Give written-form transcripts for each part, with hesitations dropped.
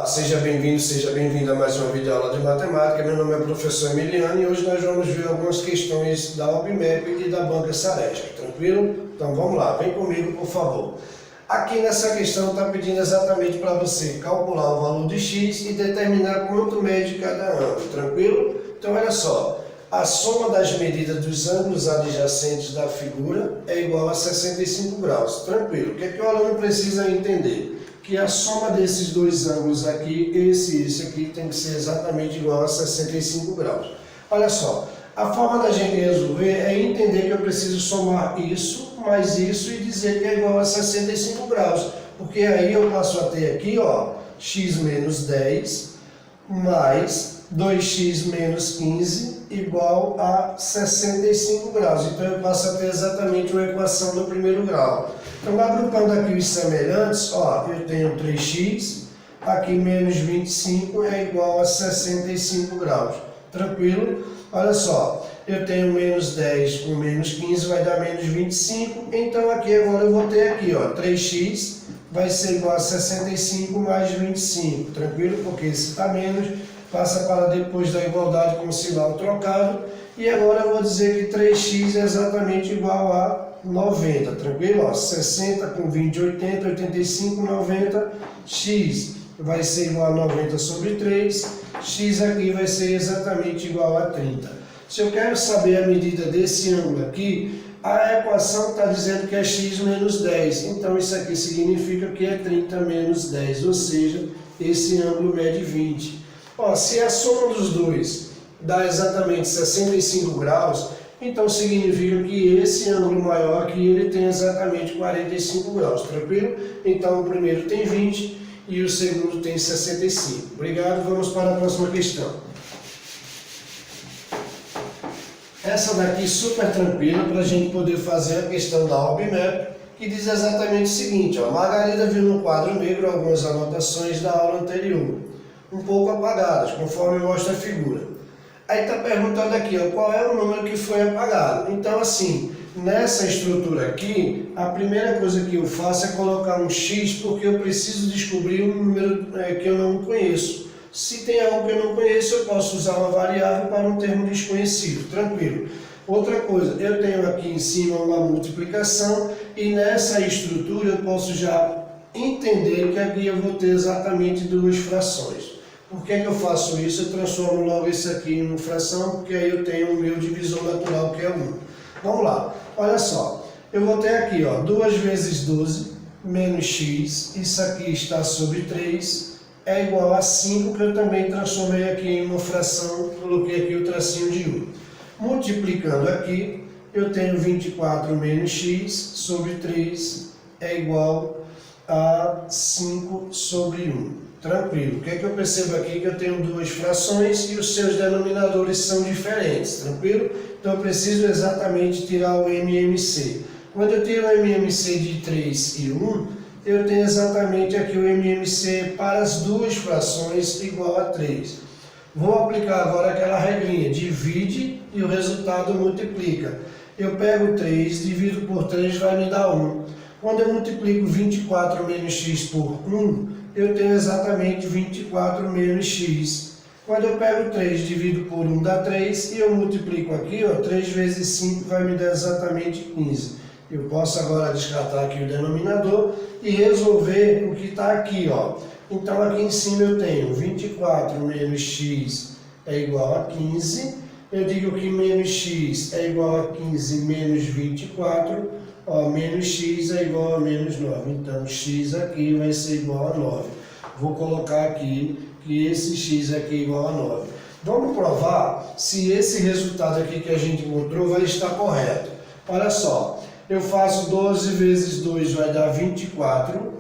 Seja bem-vindo, seja bem-vinda a mais uma videoaula de matemática. Meu nome é o professor Emiliano e hoje nós vamos ver algumas questões da OBMEP e da Banca Saresp, tranquilo? Então vamos lá, vem comigo por favor. Aqui nessa questão está pedindo exatamente para você calcular o valor de x e determinar quanto mede cada ângulo, tranquilo? Então olha só, a soma das medidas dos ângulos adjacentes da figura é igual a 65 graus, tranquilo? O que é que o aluno precisa entender? Que a soma desses dois ângulos aqui, esse e esse aqui, tem que ser exatamente igual a 65 graus. Olha só, a forma da gente resolver é entender que eu preciso somar isso mais isso e dizer que é igual a 65 graus. Porque aí eu passo a ter aqui, ó, x menos 10 mais 2x menos 15 igual a 65 graus. Então eu passo a ter exatamente uma equação do primeiro grau. Então, agrupando aqui os semelhantes, ó, eu tenho 3x, aqui menos 25 é igual a 65 graus. Tranquilo? Olha só, eu tenho menos 10 com menos 15 vai dar menos 25, então aqui agora eu vou ter aqui, ó, 3x vai ser igual a 65 mais 25. Tranquilo? Porque esse está menos, passa para depois da igualdade com o sinal trocado. E agora eu vou dizer que 3x é exatamente igual a 90, tranquilo? Ó, 60 com 20, 80, 85, 90, x vai ser igual a 90 sobre 3, x aqui vai ser exatamente igual a 30. Se eu quero saber a medida desse ângulo aqui, a equação está dizendo que é x menos 10, então isso aqui significa que é 30 menos 10, ou seja, esse ângulo mede 20. Ó, se a soma dos dois dá exatamente 65 graus, então significa que esse ângulo maior aqui ele tem exatamente 45 graus, tranquilo? Então o primeiro tem 20 e o segundo tem 65. Obrigado, vamos para a próxima questão. Essa daqui super tranquila para a gente poder fazer a questão da OBMEP, que diz exatamente o seguinte, ó, Margarida viu no quadro negro algumas anotações da aula anterior, um pouco apagadas, conforme mostra a figura. Aí está perguntando aqui, ó, qual é o número que foi apagado. Então, assim, nessa estrutura aqui, a primeira coisa que eu faço é colocar um x, porque eu preciso descobrir um número que eu não conheço. Se tem algo que eu não conheço, eu posso usar uma variável para um termo desconhecido, tranquilo. Outra coisa, eu tenho aqui em cima uma multiplicação e nessa estrutura eu posso já entender que aqui eu vou ter exatamente duas frações. Por que eu faço isso? Eu transformo logo isso aqui em uma fração, porque aí eu tenho o meu divisor natural, que é 1. Vamos lá, olha só. Eu vou ter aqui, ó, 2 vezes 12 menos x, isso aqui está sobre 3, é igual a 5, que eu também transformei aqui em uma fração, coloquei aqui o tracinho de 1. Multiplicando aqui, eu tenho 24 menos x sobre 3 é igual a 5 sobre 1. Tranquilo. O que é que eu percebo aqui? Que eu tenho duas frações e os seus denominadores são diferentes, tranquilo? Então eu preciso exatamente tirar o MMC. Quando eu tiro o MMC de 3 e 1, eu tenho exatamente aqui o MMC para as duas frações igual a 3. Vou aplicar agora aquela regrinha, divide e o resultado multiplica. Eu pego 3, divido por 3, vai me dar 1. Quando eu multiplico 24 menos x por 1, eu tenho exatamente 24 menos x. Quando eu pego 3, divido por 1, dá 3, e eu multiplico aqui, ó, 3 vezes 5 vai me dar exatamente 15. Eu posso agora descartar aqui o denominador e resolver o que está aqui, ó. Então aqui em cima eu tenho 24 menos x é igual a 15. Eu digo que menos x é igual a 15 menos 24. Ó, menos x é igual a menos 9, então x aqui vai ser igual a 9. Vou colocar aqui que esse x aqui é igual a 9. Vamos provar se esse resultado aqui que a gente encontrou vai estar correto. Olha só, eu faço 12 vezes 2 vai dar 24,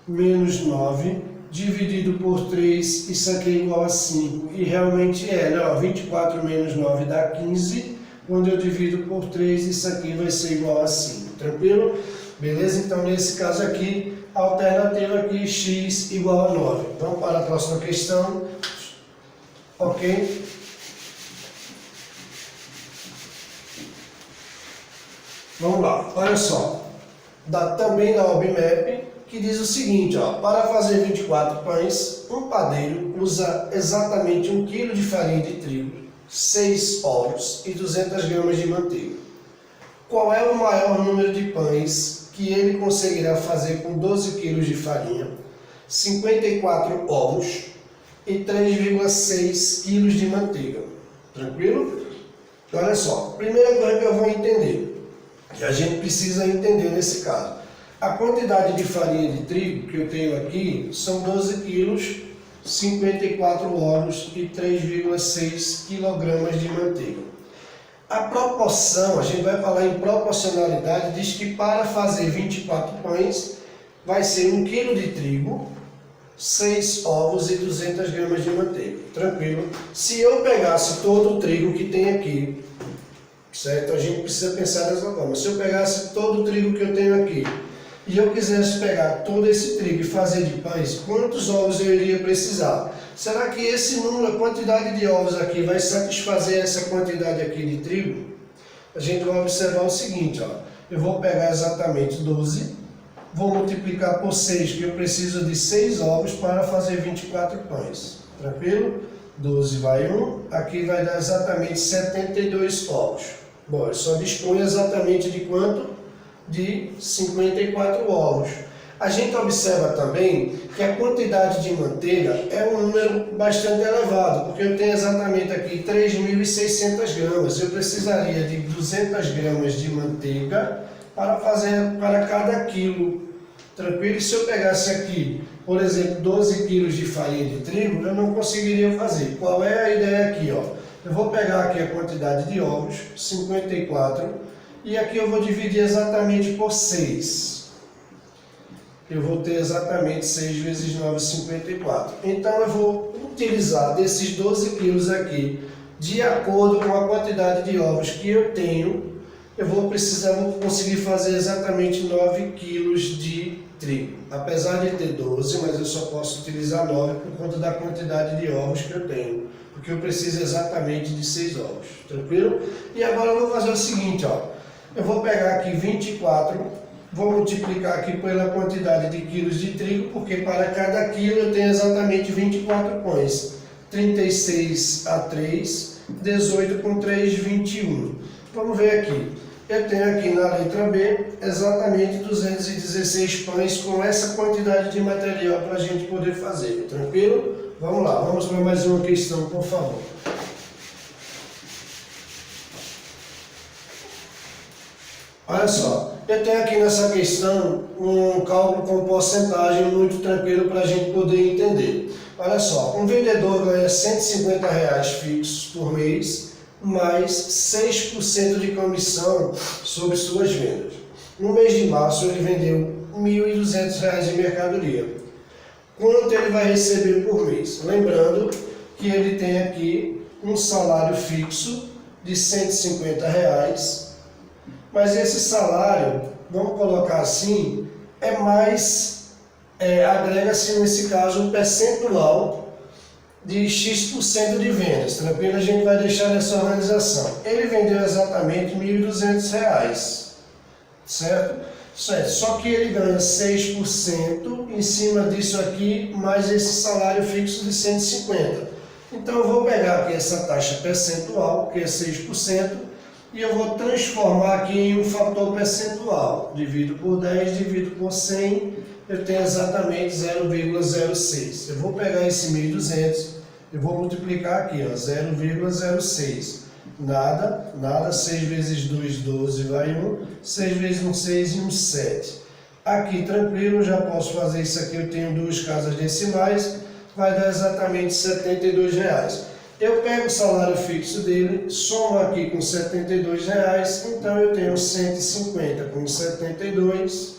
menos 9, dividido por 3, isso aqui é igual a 5. E realmente é, né? Ó, 24 menos 9 dá 15, quando eu divido por 3, isso aqui vai ser igual a 5. Tranquilo? Beleza? Então, nesse caso aqui, a alternativa aqui, x igual a 9. Vamos para a próxima questão. Ok? Vamos lá. Olha só. Também da OBMEP, que diz o seguinte, ó, para fazer 24 pães, um padeiro usa exatamente 1 kg de farinha de trigo, 6 ovos e 200 gramas de manteiga. Qual é o maior número de pães que ele conseguirá fazer com 12 kg de farinha, 54 ovos e 3,6 kg de manteiga? Tranquilo? Olha só, primeira coisa que eu vou entender, que a gente precisa entender nesse caso. A quantidade de farinha de trigo que eu tenho aqui são 12 quilos, 54 ovos e 3,6 kg de manteiga. A proporção, a gente vai falar em proporcionalidade, diz que para fazer 24 pães vai ser 1 kg de trigo, 6 ovos e 200 gramas de manteiga. Tranquilo? Se eu pegasse todo o trigo que tem aqui, certo? A gente precisa pensar dessa forma. Se eu pegasse todo o trigo que eu tenho aqui e eu quisesse pegar todo esse trigo e fazer de pães, quantos ovos eu iria precisar? Será que esse número, a quantidade de ovos aqui vai satisfazer essa quantidade aqui de trigo? A gente vai observar o seguinte, ó. Eu vou pegar exatamente 12, vou multiplicar por 6, que eu preciso de 6 ovos para fazer 24 pães. Tranquilo? 12 vai 1, aqui vai dar exatamente 72 ovos. Bom, eu só disponho exatamente de quanto? De 54 ovos. A gente observa também que a quantidade de manteiga é um número bastante elevado, porque eu tenho exatamente aqui 3.600 gramas. Eu precisaria de 200 gramas de manteiga para cada quilo. Tranquilo? E se eu pegasse aqui, por exemplo, 12 quilos de farinha de trigo, eu não conseguiria fazer. Qual é a ideia aqui, ó? Eu vou pegar aqui a quantidade de ovos, 54, e aqui eu vou dividir exatamente por 6. Eu vou ter exatamente 6 vezes 9, 54. Então eu vou utilizar desses 12 quilos aqui, de acordo com a quantidade de ovos que eu tenho, eu vou conseguir fazer exatamente 9 quilos de trigo. Apesar de ter 12, mas eu só posso utilizar 9 por conta da quantidade de ovos que eu tenho. Porque eu preciso exatamente de 6 ovos. Tranquilo? E agora eu vou fazer o seguinte, ó. Eu vou pegar aqui 24, vou multiplicar aqui pela quantidade de quilos de trigo, porque para cada quilo eu tenho exatamente 24 pães. 36 a 3, 18 com 3, 21. Vamos ver aqui. Eu tenho aqui na letra B exatamente 216 pães com essa quantidade de material para a gente poder fazer. Tranquilo? Vamos lá, vamos para mais uma questão, por favor. Olha só, eu tenho aqui nessa questão um cálculo com porcentagem muito tranquilo para a gente poder entender. Olha só, um vendedor ganha R$150 fixos por mês, mais 6% de comissão sobre suas vendas. No mês de março ele vendeu R$1.200 de mercadoria. Quanto ele vai receber por mês? Lembrando que ele tem aqui um salário fixo de R$150, mas esse salário, vamos colocar assim, agrega-se nesse caso um percentual de X% de vendas. Tranquilo? A gente vai deixar nessa organização. Ele vendeu exatamente R$1.200, certo? Certo? Só que ele ganha 6% em cima disso aqui, mais esse salário fixo de 150. Então eu vou pegar aqui essa taxa percentual, que é 6%, e eu vou transformar aqui em um fator percentual. Divido por 10, divido por 100, eu tenho exatamente 0,06. Eu vou pegar esse 1.200, eu vou multiplicar aqui, ó, 0,06. Nada, 6 vezes 2, 12, vai 1. 6 vezes 1, 6 e 1, 7. Aqui, tranquilo, já posso fazer isso aqui, eu tenho duas casas decimais, vai dar exatamente R$72. Eu pego o salário fixo dele, somo aqui com R$72, então eu tenho 150 com 72,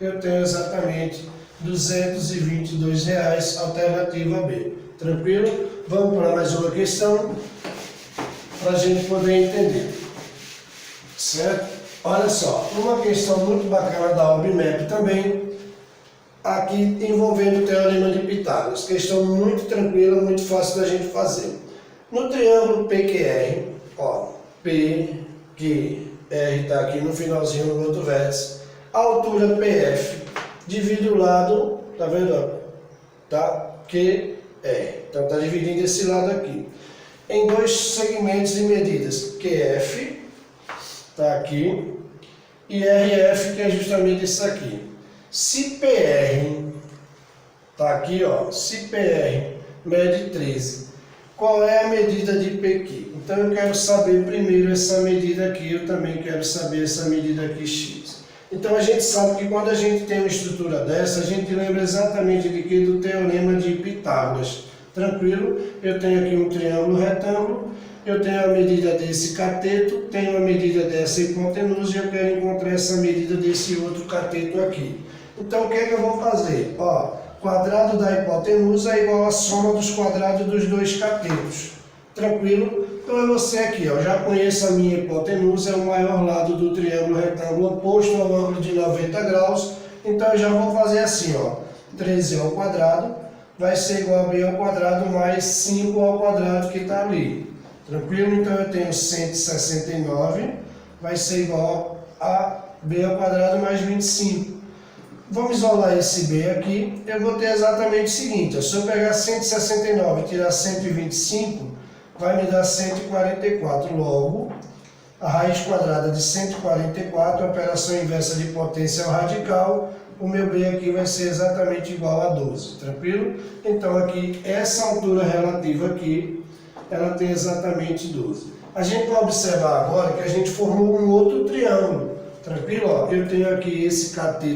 eu tenho exatamente R$222, alternativa B. Tranquilo? Vamos para mais uma questão, para a gente poder entender. Certo? Olha só, uma questão muito bacana da OBMEP também, aqui envolvendo o Teorema de Pitágoras. Questão muito tranquila, muito fácil da gente fazer. No triângulo PQR, ó, PQR está aqui no finalzinho do outro vértice, a altura PF divide o lado, tá vendo? Tá? QE. Então está dividindo esse lado aqui em dois segmentos de medidas, QF, tá aqui, e RF, que é justamente isso aqui. Se PR, tá aqui, ó, se PR mede 13, qual é a medida de PQ? Então eu quero saber primeiro essa medida aqui, eu também quero saber essa medida aqui, X. Então a gente sabe que quando a gente tem uma estrutura dessa, a gente lembra exatamente de que? Do teorema de Pitágoras. Tranquilo? Eu tenho aqui um triângulo retângulo, eu tenho a medida desse cateto, tenho a medida dessa hipotenusa e eu quero encontrar essa medida desse outro cateto aqui. Então o que é que eu vou fazer? Ó, quadrado da hipotenusa é igual à soma dos quadrados dos dois catetos. Tranquilo? Então eu vou ser aqui, ó, já conheço a minha hipotenusa, é o maior lado do triângulo retângulo oposto ao ângulo de 90 graus. Então eu já vou fazer assim, ó, 13 ao quadrado vai ser igual a b ao quadrado mais 5 ao quadrado que está ali. Tranquilo? Então eu tenho 169, vai ser igual a b ao quadrado mais 25. Vamos isolar esse b aqui, eu vou ter exatamente o seguinte, ó, se eu pegar 169 e tirar 125, vai me dar 144. Logo, a raiz quadrada de 144, a operação inversa de potência ao radical, o meu B aqui vai ser exatamente igual a 12, tranquilo? Então aqui, essa altura relativa aqui, ela tem exatamente 12. A gente vai observar agora que a gente formou um outro triângulo, tranquilo? Ó, eu tenho aqui esse cateto